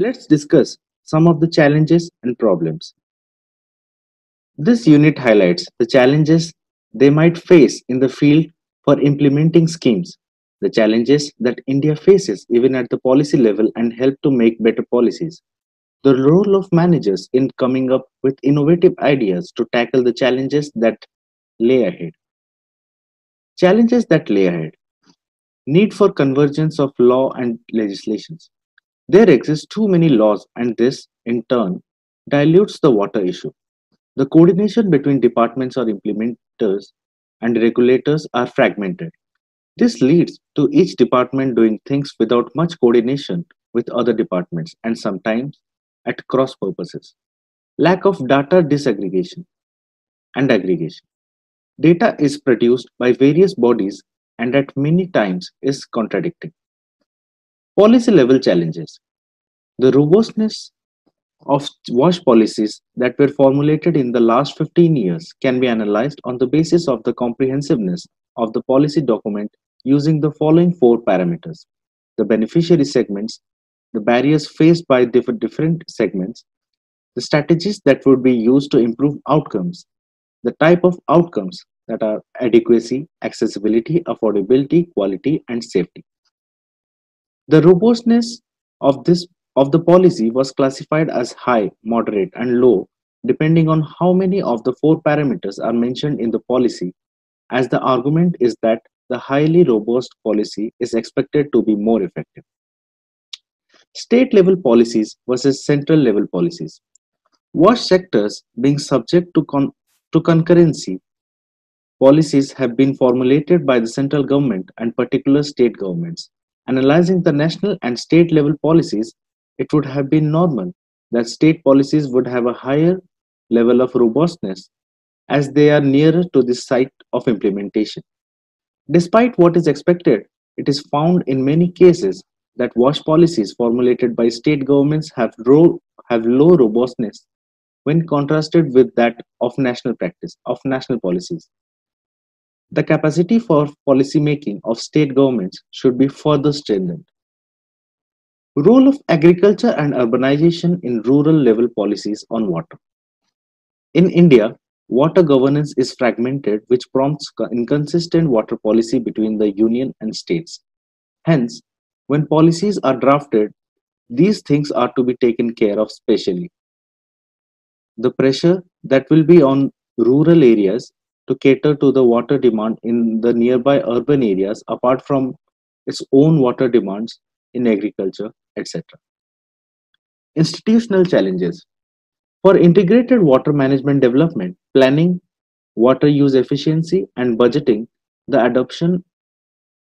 Let's discuss some of the challenges and problems. This unit highlights the challenges they might face in the field for implementing schemes, the challenges that India faces even at the policy level and help to make better policies, the role of managers in coming up with innovative ideas to tackle the challenges that lay ahead. Challenges that lay ahead. Need for convergence of law and legislations. There exist too many laws, and this, in turn, dilutes the water issue. The coordination between departments or implementers and regulators are fragmented. This leads to each department doing things without much coordination with other departments and sometimes at cross purposes. Lack of data disaggregation and aggregation. Data is produced by various bodies and at many times is contradicting. Policy level challenges. The robustness of WASH policies that were formulated in the last 15 years can be analyzed on the basis of the comprehensiveness of the policy document using the following four parameters: the beneficiary segments, the barriers faced by different segments, the strategies that would be used to improve outcomes, the type of outcomes that are adequacy, accessibility, affordability, quality, and safety. The robustness of this of the policy was classified as high, moderate, and low depending on how many of the four parameters are mentioned in the policy, as the argument is that the highly robust policy is expected to be more effective. State level policies versus central level policies. WASH sectors being subject to concurrency policies have been formulated by the central government and particular state governments. Analyzing the national and state level policies, it would have been normal that state policies would have a higher level of robustness as they are nearer to the site of implementation. Despite what is expected, it is found in many cases that WASH policies formulated by state governments have low robustness when contrasted with that of national policies. The capacity for policy making of state governments should be further strengthened. Role of agriculture and urbanization in rural level policies on water. In India, water governance is fragmented, which prompts inconsistent water policy between the union and states. Hence, when policies are drafted, these things are to be taken care of specially. The pressure that will be on rural areas to cater to the water demand in the nearby urban areas apart from its own water demands in agriculture, etc. Institutional challenges. For integrated water management development, planning, water use efficiency, and budgeting, the adoption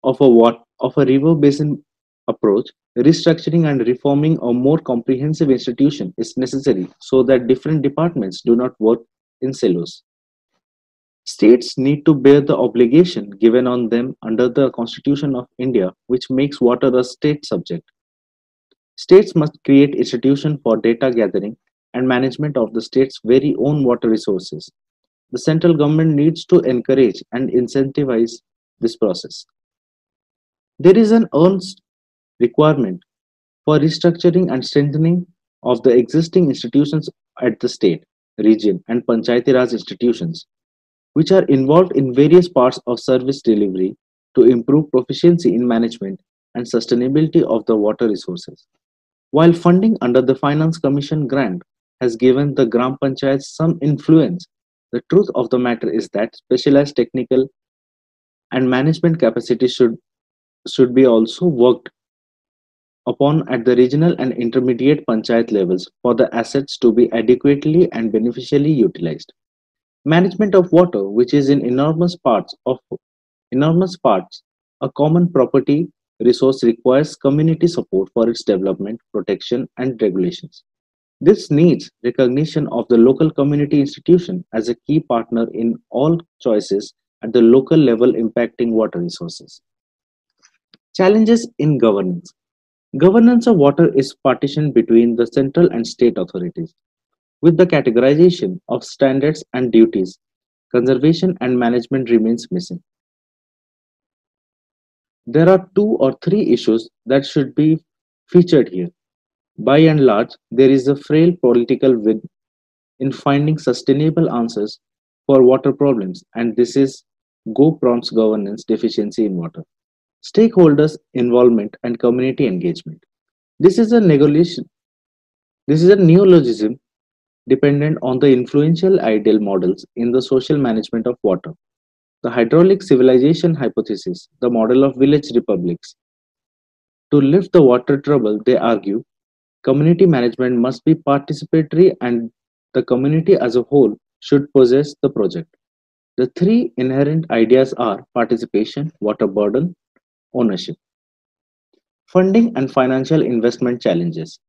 of a river basin approach, restructuring and reforming a more comprehensive institution is necessary so that different departments do not work in silos. States need to bear the obligation given on them under the Constitution of India, which makes water a state subject. States must create institutions for data gathering and management of the state's very own water resources. The central government needs to encourage and incentivize this process. There is an earnest requirement for restructuring and strengthening of the existing institutions at the state, region, and Panchayati Raj institutions, which are involved in various parts of service delivery to improve proficiency in management and sustainability of the water resources. While funding under the Finance Commission grant has given the Gram Panchayat some influence, the truth of the matter is that specialized technical and management capacity should be also worked upon at the regional and intermediate panchayat levels for the assets to be adequately and beneficially utilized. Management of water, which is in enormous parts a common property resource, requires community support for its development, protection, and regulations. This needs recognition of the local community institution as a key partner in all choices at the local level impacting water resources. Challenges in governance. Governance of water is partitioned between the central and state authorities. With the categorization of standards and duties, conservation and management remains missing. There are two or three issues that should be featured here. By and large, there is a frail political will in finding sustainable answers for water problems, and this is go prompts governance deficiency in water. Stakeholders' involvement and community engagement. This is a negotiation. This is a neologism dependent on the influential ideal models in the social management of water. The hydraulic civilization hypothesis, the model of village republics. To lift the water trouble, they argue, community management must be participatory and the community as a whole should possess the project. The three inherent ideas are participation, water burden, ownership. Funding and financial investment challenges.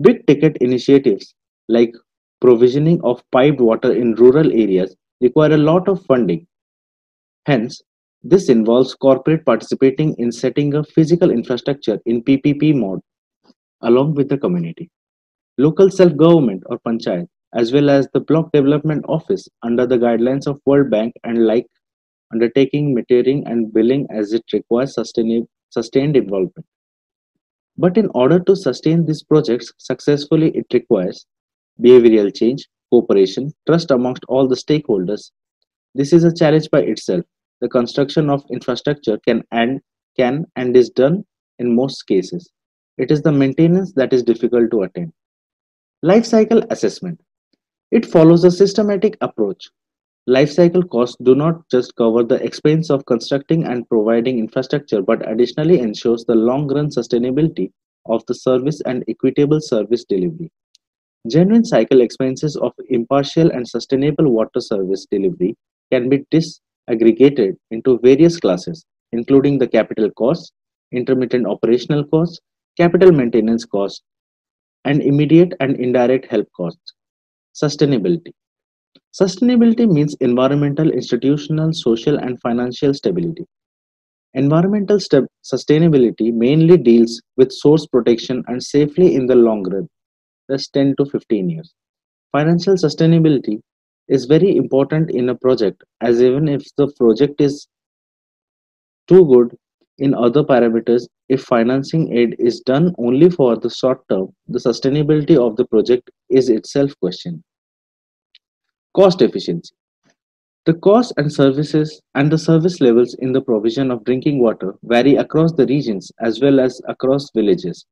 Big ticket initiatives like provisioning of piped water in rural areas require a lot of funding. Hence, this involves corporate participating in setting up physical infrastructure in PPP mode along with the community. Local self-government or panchayat, as well as the block development office under the guidelines of World Bank and like undertaking metering and billing as it requires sustained involvement. But in order to sustain these projects successfully, it requires behavioral change, cooperation, trust amongst all the stakeholders. This is a challenge by itself. The construction of infrastructure can and is done in most cases. It is the maintenance that is difficult to attain. Life cycle assessment. It follows a systematic approach. Life cycle costs do not just cover the expense of constructing and providing infrastructure, but additionally ensures the long run sustainability of the service and equitable service delivery. Genuine cycle expenses of impartial and sustainable water service delivery can be disaggregated into various classes, including the capital costs, intermittent operational costs, capital maintenance costs, and immediate and indirect help costs. Sustainability. Sustainability means environmental, institutional, social, and financial stability. Environmental sustainability mainly deals with source protection and safely in the long run, that's 10 to 15 years. Financial sustainability is very important in a project, as even if the project is too good in other parameters, if financing aid is done only for the short term, the sustainability of the project is itself questioned. Cost efficiency. The costs and the service levels in the provision of drinking water vary across the regions as well as across villages,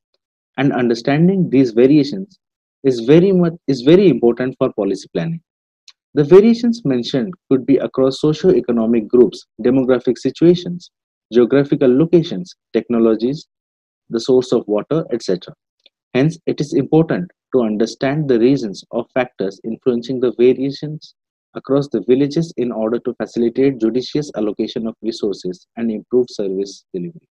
and understanding these variations is very important for policy planning. The variations mentioned could be across socio-economic groups, demographic situations, geographical locations, technologies, the source of water, etc. Hence, it is important to understand the reasons or factors influencing the variations across the villages in order to facilitate judicious allocation of resources and improve service delivery.